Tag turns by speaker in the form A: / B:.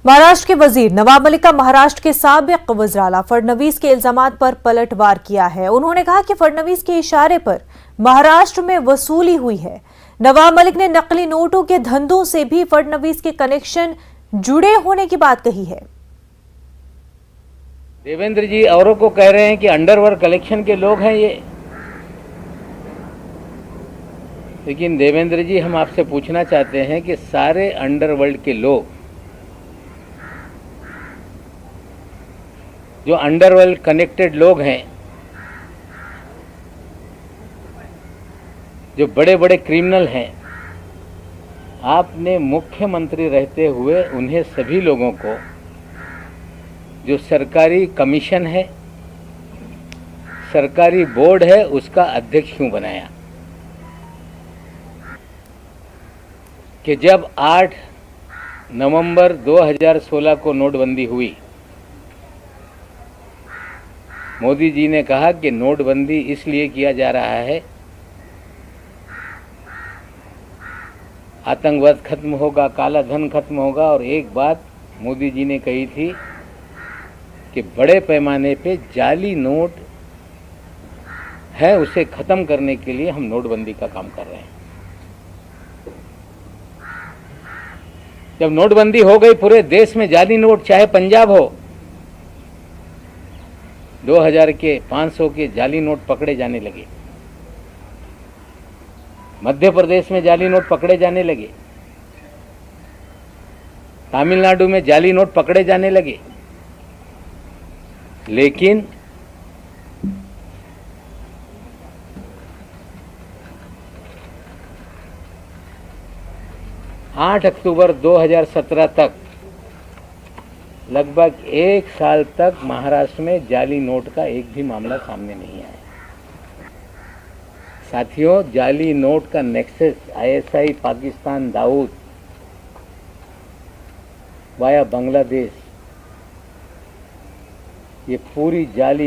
A: महाराष्ट्र के वजीर नवाब मलिक का महाराष्ट्र के साबिक वज़ीर फडणवीस के इल्जामात पर पलटवार किया है। उन्होंने कहा कि फडणवीस के इशारे पर महाराष्ट्र में वसूली हुई है। नवाब मलिक ने नकली नोटों के धंधों से भी फडणवीस के कनेक्शन जुड़े होने की बात कही है।
B: देवेंद्र जी औरों को कह रहे हैं कि अंडरवर्ल्ड कलेक्शन के लोग हैं ये, लेकिन देवेंद्र जी हम आपसे पूछना चाहते हैं कि सारे अंडरवर्ल्ड के लोग जो अंडरवर्ल्ड कनेक्टेड लोग हैं, जो बड़े बड़े क्रिमिनल हैं, आपने मुख्यमंत्री रहते हुए उन्हें सभी लोगों को जो सरकारी कमीशन है, सरकारी बोर्ड है, उसका अध्यक्ष क्यों बनाया? कि जब 8 नवंबर 2016 को नोटबंदी हुई, मोदी जी ने कहा कि नोटबंदी इसलिए किया जा रहा है, आतंकवाद खत्म होगा, काला धन खत्म होगा। और एक बात मोदी जी ने कही थी कि बड़े पैमाने पे जाली नोट है, उसे खत्म करने के लिए हम नोटबंदी का काम कर रहे हैं। जब नोटबंदी हो गई, पूरे देश में जाली नोट, चाहे पंजाब हो, 2000 के 500 के जाली नोट पकड़े जाने लगे। मध्य प्रदेश में जाली नोट पकड़े जाने लगे, तमिलनाडु में जाली नोट पकड़े जाने लगे। लेकिन आठ अक्टूबर 2017 तक, लगभग 1 साल तक महाराष्ट्र में जाली नोट का एक भी मामला सामने नहीं आया। साथियों, जाली नोट का nexus ISI Pakistan Dawood via Bangladesh, ये पूरी जाली